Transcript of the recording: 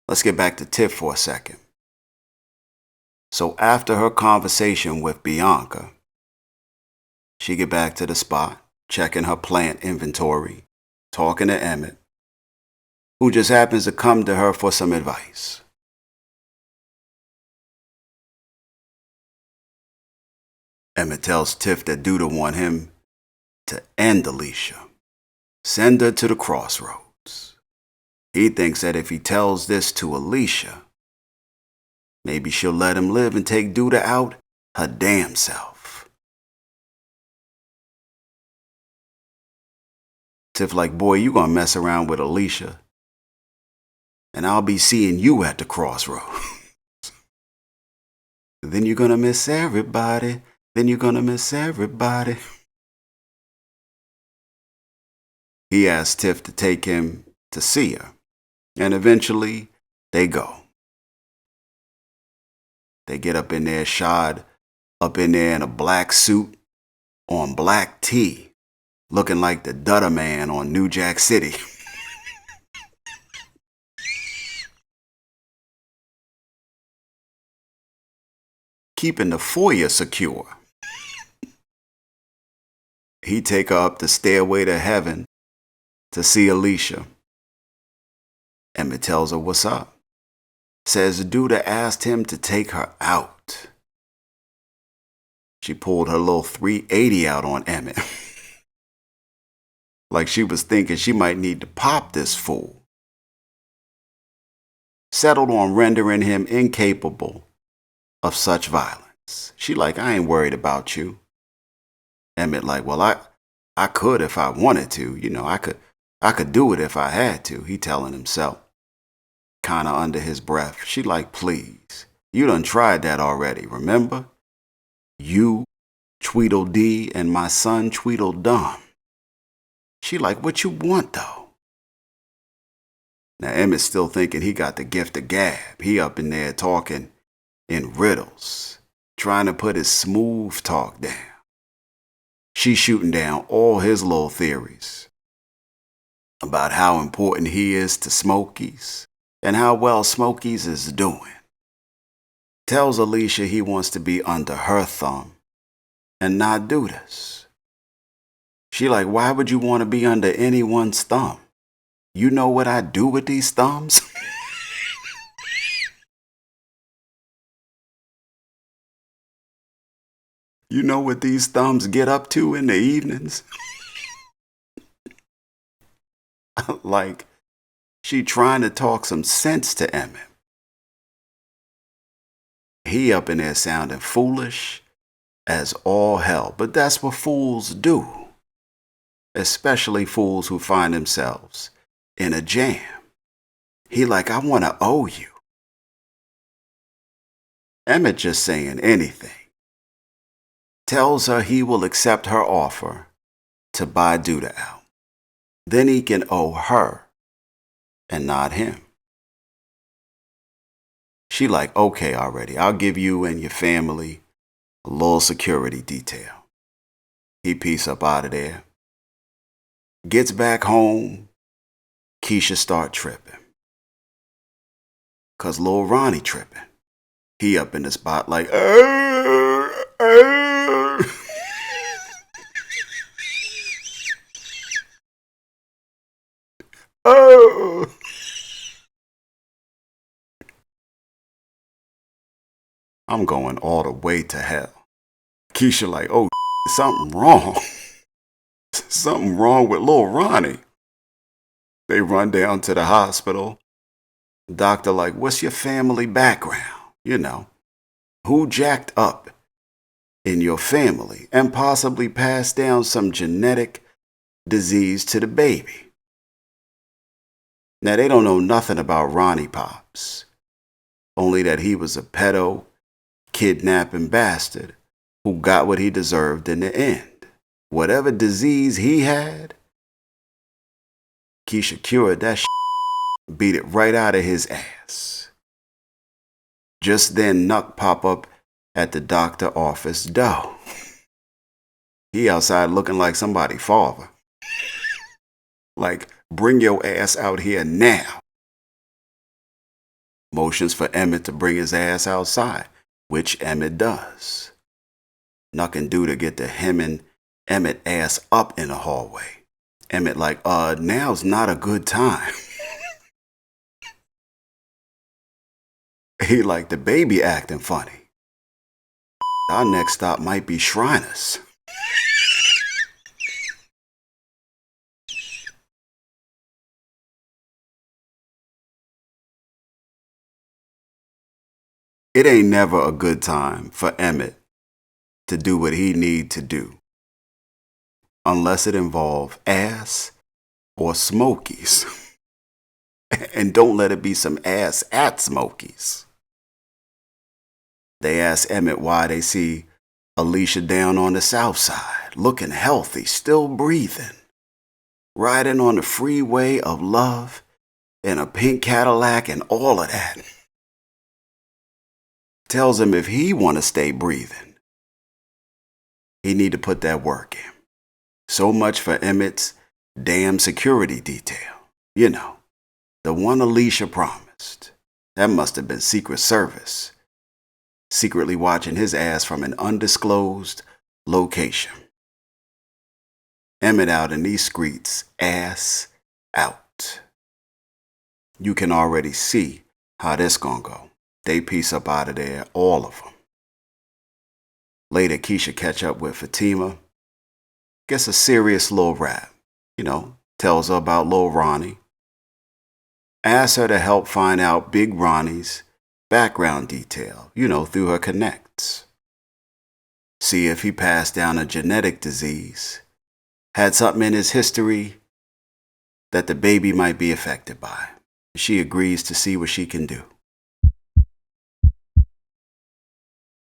Let's get back to Tiff for a second. So after her conversation with Bianca, she get back to the spot, checking her plant inventory, talking to Emmett, who just happens to come to her for some advice. Emmett tells Tiff that Douda want him to end Alicia, send her to the crossroads. He thinks that if he tells this to Alicia, maybe she'll let him live and take Douda out her damn self. Tiff like, boy, you gonna mess around with Alicia, and I'll be seeing you at the crossroads. Then you're gonna miss everybody. Then you're gonna miss everybody. He asked Tiff to take him to see her, and eventually they go. They get up in there, Shaad up in there in a black suit on black tee, looking like the Douda man on New Jack City. Keeping the foyer secure. He take her up the stairway to heaven to see Alicia. Emmett tells her what's up. Says Douda asked him to take her out. She pulled her little 380 out on Emmett. Like she was thinking she might need to pop this fool. Settled on rendering him incapable of such violence. She like, I ain't worried about you. Emmett like, well, I could if I wanted to. You know, I could do it if I had to, he telling himself. Kinda under his breath. She like, please. You done tried that already, remember? You, Tweedledee, and my son Tweedledum. She like, what you want though? Now Emmett's still thinking he got the gift of gab. He up in there talking in riddles, trying to put his smooth talk down. She's shooting down all his little theories about how important he is to Smokies and how well Smokies is doing. Tells Alicia he wants to be under her thumb and not Douda's. She like, why would you want to be under anyone's thumb? You know what I do with these thumbs? You know what these thumbs get up to in the evenings? Like, she trying to talk some sense to Emmett. He up in there sounding foolish as all hell, but that's what fools do. Especially fools who find themselves in a jam. He like, I want to owe you. Emmett just saying anything. Tells her he will accept her offer to buy Douda out. Then he can owe her and not him. She like, okay already, I'll give you and your family a little security detail. He peace up out of there. Gets back home, Kiesha start tripping. Cause Lil Ronnie tripping. He up in the spot like, oh. I'm going all the way to hell. Kiesha like, oh, something wrong. Something wrong with Lil Ronnie. They run down to the hospital. Doctor like, what's your family background? You know, who jacked up in your family and possibly passed down some genetic disease to the baby? Now, they don't know nothing about Ronnie Pops. Only that he was a pedo, kidnapping bastard who got what he deserved in the end. Whatever disease he had, Kiesha cured that shit, beat it right out of his ass. Just then, Nuck pop up at the doctor office door. He outside looking like somebody father. Like, bring your ass out here now. Motions for Emmett to bring his ass outside, which Emmett does. Nuck and Douda get to him and Emmett ass up in the hallway. Emmett like, now's not a good time. He like, the baby acting funny. Our next stop might be Shriners. It ain't never a good time for Emmett to do what he need to do, unless it involve ass or Smokies. And don't let it be some ass at Smokies. They ask Emmett why they see Alicia down on the south side, looking healthy, still breathing, riding on the freeway of love in a pink Cadillac and all of that. Tells him if he want to stay breathing, he need to put that work in. So much for Emmett's damn security detail. You know, the one Alicia promised. That must have been Secret Service, secretly watching his ass from an undisclosed location. Emmett out in these streets, ass out. You can already see how this gonna go. They piece up out of there, all of them. Later, Kiesha catch up with Fatima. Gets a serious little rap. You know, tells her about Lil Ronnie. Asks her to help find out Big Ronnie's background detail, you know, through her connects. See if he passed down a genetic disease, had something in his history that the baby might be affected by. She agrees to see what she can do.